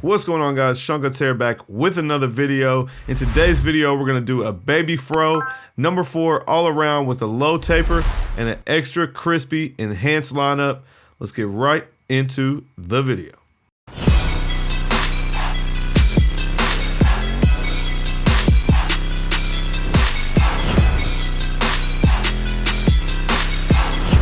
What's going on, guys? Seancutshair back with another video. In today's video, we're gonna do a baby fro number 4 all around with a low taper and an extra crispy enhanced lineup. Let's get right into the video.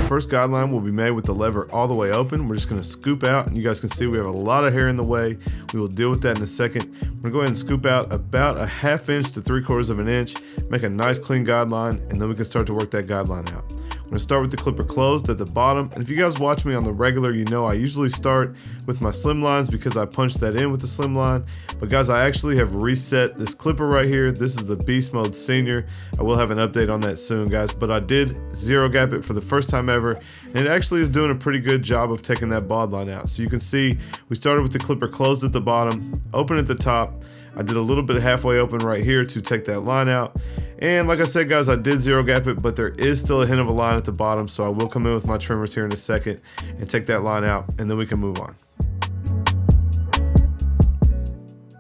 First guideline will be made with the lever all the way open. We're just gonna scoop out, and you guys can see we have a lot of hair in the way. We will deal with that in a second. I'm gonna go ahead and scoop out about a 1/2 inch to 3/4 of an inch, make a nice clean guideline, and then we can start to work that guideline out. I'm gonna start with the clipper closed at the bottom, and if you guys watch me on the regular, you know I usually start with my Slimlines because I punch that in with the Slimline. But guys, I actually have reset this clipper right here. This is the Beast Mode Senior. I will have an update on that soon, guys, but I did zero gap it for the first time ever, and it actually is doing a pretty good job of taking that bod line out. So you can see we started with the clipper closed at the bottom, open at the top. I did a little bit of halfway open right here to take that line out. And like I said, guys, I did zero gap it, but there is still a hint of a line at the bottom, so I will come in with my trimmers here in a second and take that line out, and then we can move on.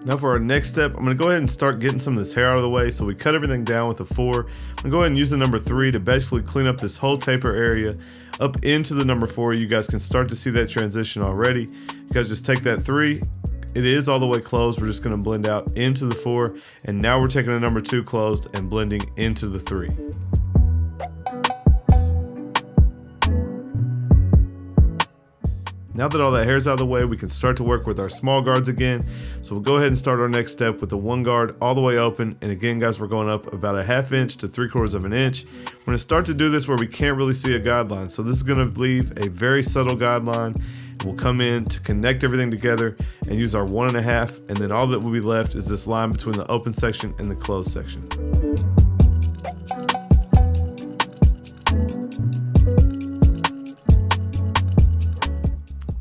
Now for our next step, I'm gonna go ahead and start getting some of this hair out of the way. So we cut everything down with a 4. I'm gonna go ahead and use the number 3 to basically clean up this whole taper area up into the number 4. You guys can start to see that transition already. You guys just take that 3. It is all the way closed. We're just gonna blend out into the 4, and now we're taking the number 2 closed and blending into the 3. Now that all that hair is out of the way, we can start to work with our small guards again. So we'll go ahead and start our next step with the 1 guard all the way open. And again, guys, we're going up about a 1/2 inch to 3/4 of an inch. We're gonna start to do this where we can't really see a guideline. So this is gonna leave a very subtle guideline. We'll come in to connect everything together and use our 1.5, and then all that will be left is this line between the open section and the closed section.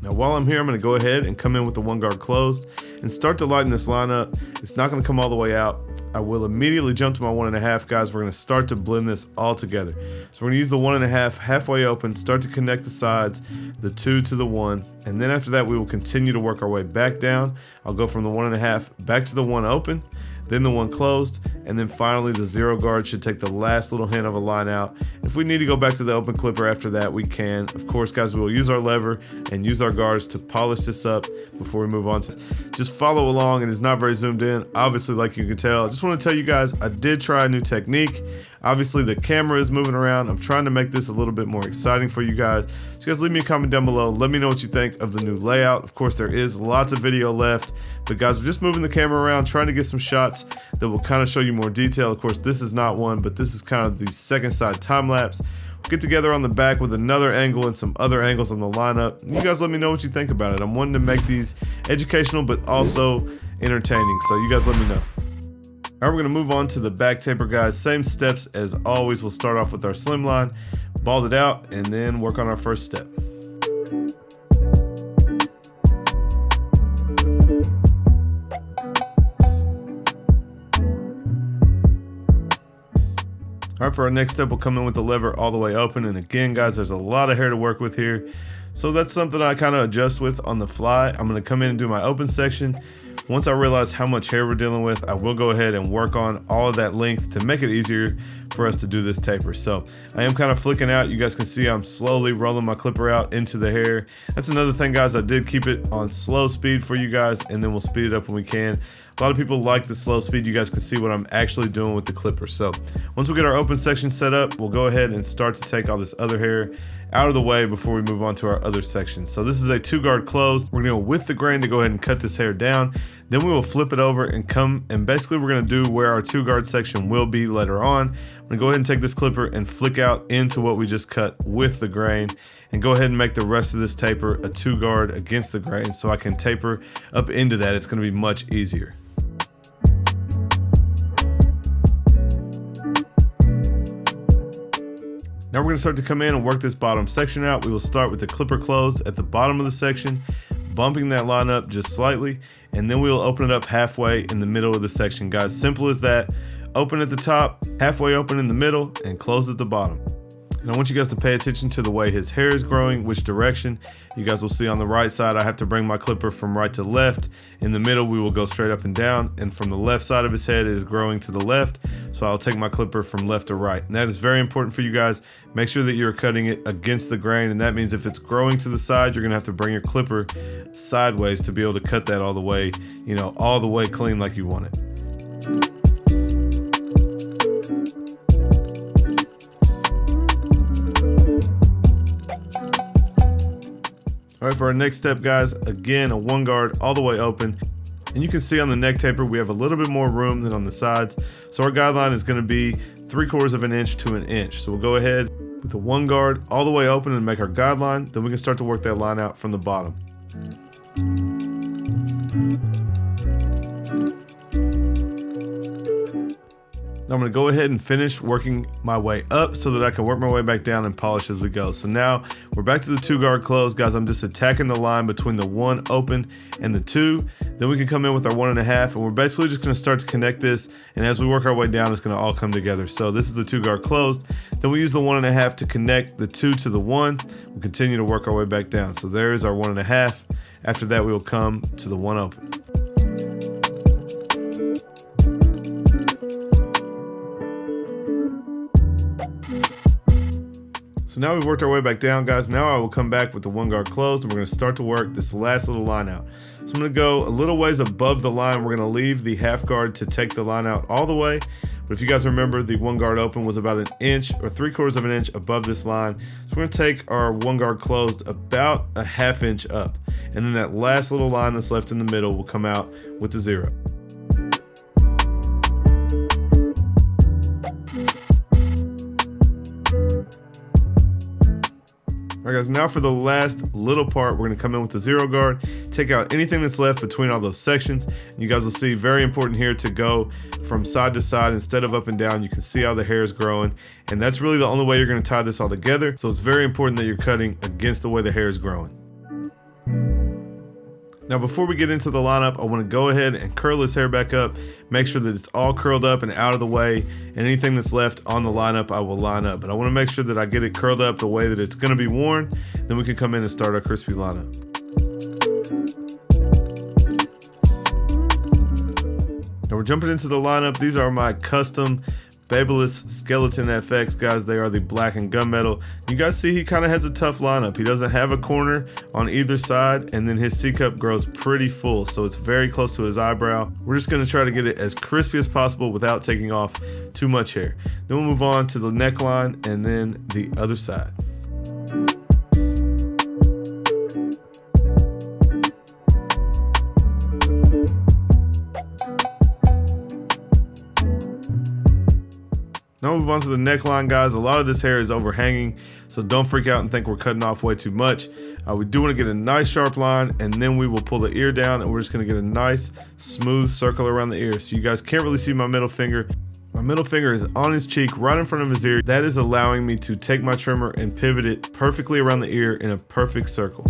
Now while I'm here, I'm gonna go ahead and come in with the 1 guard closed and start to lighten this line up. It's not gonna come all the way out. I will immediately jump to my 1.5, guys. We're gonna start to blend this all together. So we're gonna use the 1.5 halfway open, start to connect the sides, the 2 to the 1, and then after that we will continue to work our way back down. I'll go from the 1.5 back to the 1 open, then the 1 closed, and then finally the 0 guard should take the last little hint of a line out. If we need to go back to the open clipper after that, we can. Of course, guys, we will use our lever and use our guards to polish this up before we move on. Just follow along, and it's not very zoomed in, obviously, like you can tell. I just want to tell you guys, I did try a new technique. Obviously, the camera is moving around. I'm trying to make this a little bit more exciting for you guys. So guys, leave me a comment down below. Let me know what you think of the new layout. Of course, there is lots of video left, but guys, we're just moving the camera around, trying to get some shots that will kind of show you more detail. Of course, this is not one, but this is kind of the second side time lapse. We'll get together on the back with another angle and some other angles on the lineup. You guys let me know what you think about it. I'm wanting to make these educational, but also entertaining. So you guys let me know. All right, we're gonna move on to the back taper, guys. Same steps as always. We'll start off with our Slimline, bald it out, and then work on our first step. All right, for our next step, we'll come in with the lever all the way open. And again, guys, there's a lot of hair to work with here. So that's something I kind of adjust with on the fly. I'm gonna come in and do my open section. Once I realize how much hair we're dealing with, I will go ahead and work on all of that length to make it easier for us to do this taper. So I am kind of flicking out. You guys can see I'm slowly rolling my clipper out into the hair. That's another thing, guys. I did keep it on slow speed for you guys, and then we'll speed it up when we can. A lot of people like the slow speed. You guys can see what I'm actually doing with the clipper. So once we get our open section set up, we'll go ahead and start to take all this other hair out of the way before we move on to our other section. So this is a 2 guard closed. We're gonna go with the grain to go ahead and cut this hair down. Then we will flip it over and come, and basically we're gonna do where our 2 guard section will be later on. I'm gonna go ahead and take this clipper and flick out into what we just cut with the grain, and go ahead and make the rest of this taper a 2 guard against the grain so I can taper up into that. It's gonna be much easier. Now we're gonna start to come in and work this bottom section out. We will start with the clipper closed at the bottom of the section, bumping that line up just slightly, and then we will open it up halfway in the middle of the section, guys. Simple as that. Open at the top, halfway open in the middle, and close at the bottom. And I want you guys to pay attention to the way his hair is growing, which direction. You guys will see on the right side, I have to bring my clipper from right to left. In the middle, we will go straight up and down. And from the left side of his head, it is growing to the left. So I'll take my clipper from left to right. And that is very important for you guys. Make sure that you're cutting it against the grain. And that means if it's growing to the side, you're gonna have to bring your clipper sideways to be able to cut that all the way, all the way clean like you want it. All right, for our next step, guys, again, a 1 guard all the way open. And you can see on the neck taper, we have a little bit more room than on the sides. So our guideline is gonna be 3/4 of an inch to an inch. So we'll go ahead with the 1 guard all the way open and make our guideline. Then we can start to work that line out from the bottom. I'm gonna go ahead and finish working my way up so that I can work my way back down and polish as we go. So now we're back to the 2 guard close. Guys, I'm just attacking the line between the 1 open and the 2. Then we can come in with our 1.5, and we're basically just gonna start to connect this. And as we work our way down, it's gonna all come together. So this is the 2 guard closed. Then we use the 1.5 to connect the 2 to the 1. We'll continue to work our way back down. So there is our 1.5. After that, we will come to the 1 open. So now we've worked our way back down, guys. Now I will come back with the 1 guard closed, and we're gonna start to work this last little line out. So I'm gonna go a little ways above the line. We're gonna leave the 1/2 guard to take the line out all the way. But if you guys remember, the 1 guard open was about 1 inch or 3/4 of an inch above this line. So we're gonna take our 1 guard closed about a 1/2 inch up. And then that last little line that's left in the middle will come out with the 0. All right, guys, now for the last little part, we're gonna come in with the 0 guard, take out anything that's left between all those sections. And you guys will see, very important here to go from side to side instead of up and down. You can see how the hair is growing. And that's really the only way you're gonna tie this all together. So it's very important that you're cutting against the way the hair is growing. Now, before we get into the lineup, I want to go ahead and curl this hair back up, make sure that it's all curled up and out of the way, and anything that's left on the lineup, I will line up. But I want to make sure that I get it curled up the way that it's going to be worn, then we can come in and start our crispy lineup. Now we're jumping into the lineup. These are my custom Babyliss Skeleton FX, guys. They are the black and gunmetal. You guys see he kind of has a tough lineup. He doesn't have a corner on either side, and then his C-cup grows pretty full, so it's very close to his eyebrow. We're just gonna try to get it as crispy as possible without taking off too much hair. Then we'll move on to the neckline and then the other side. Now move on to the neckline, guys. A lot of this hair is overhanging, so don't freak out and think we're cutting off way too much. We do want to get a nice sharp line, and then we will pull the ear down, and we're just going to get a nice smooth circle around the ear. So you guys can't really see my middle finger. My middle finger is on his cheek right in front of his ear. That is allowing me to take my trimmer and pivot it perfectly around the ear in a perfect circle.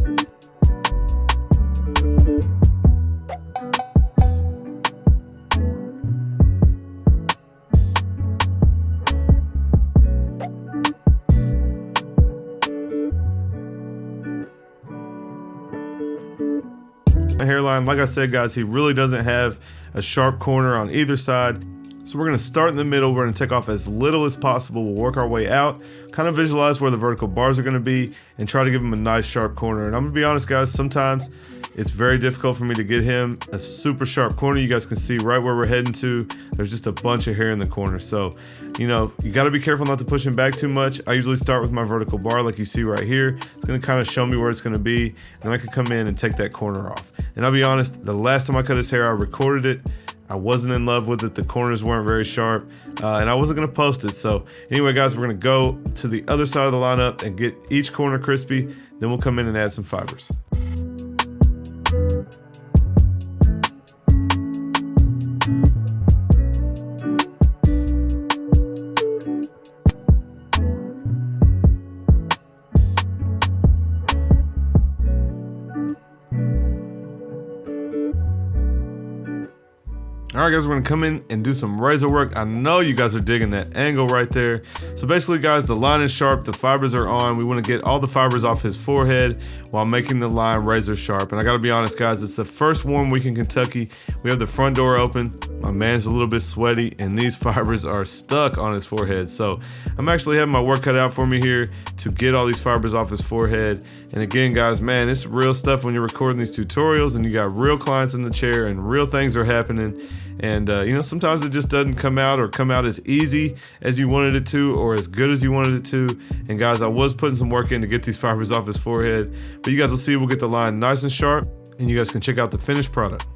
Hairline, like I said, guys, he really doesn't have a sharp corner on either side. So we're gonna start in the middle. We're gonna take off as little as possible. We'll work our way out, kind of visualize where the vertical bars are gonna be, and try to give him a nice sharp corner. And I'm gonna be honest, guys, sometimes it's very difficult for me to get him a super sharp corner. You guys can see right where we're heading to. There's just a bunch of hair in the corner. So, you gotta be careful not to push him back too much. I usually start with my vertical bar like you see right here. It's gonna kind of show me where it's gonna be. And then I can come in and take that corner off. And I'll be honest, the last time I cut his hair, I recorded it. I wasn't in love with it. The corners weren't very sharp, and I wasn't gonna post it. So anyway, guys, we're gonna go to the other side of the lineup and get each corner crispy. Then we'll come in and add some fibers. All right, guys, we're gonna come in and do some razor work. I know you guys are digging that angle right there. So basically, guys, the line is sharp, the fibers are on. We wanna get all the fibers off his forehead while making the line razor sharp. And I gotta be honest, guys, it's the first warm week in Kentucky. We have the front door open. My man's a little bit sweaty, and these fibers are stuck on his forehead. So I'm actually having my work cut out for me here to get all these fibers off his forehead. And again, guys, man, it's real stuff when you're recording these tutorials and you got real clients in the chair and real things are happening. And you know, sometimes it just doesn't come out as easy as you wanted it to or as good as you wanted it to. And guys, I was putting some work in to get these fibers off his forehead, but you guys will see we'll get the line nice and sharp and you guys can check out the finished product.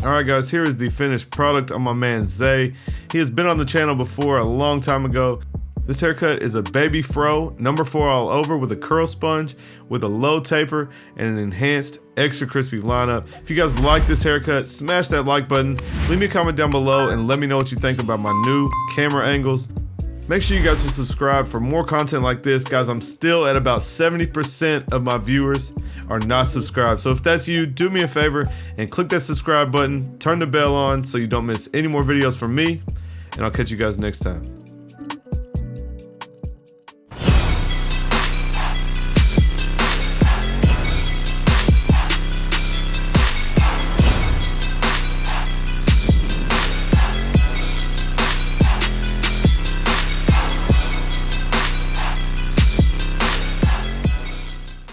Alright guys, here is the finished product on my man Zay. He has been on the channel before a long time ago. This haircut is a baby fro, number 4 all over with a curl sponge, with a low taper, and an enhanced extra crispy lineup. If you guys like this haircut, smash that like button, leave me a comment down below, and let me know what you think about my new camera angles. Make sure you guys are subscribed for more content like this. Guys, I'm still at about 70% of my viewers are not subscribed. So if that's you, do me a favor and click that subscribe button, turn the bell on so you don't miss any more videos from me, and I'll catch you guys next time.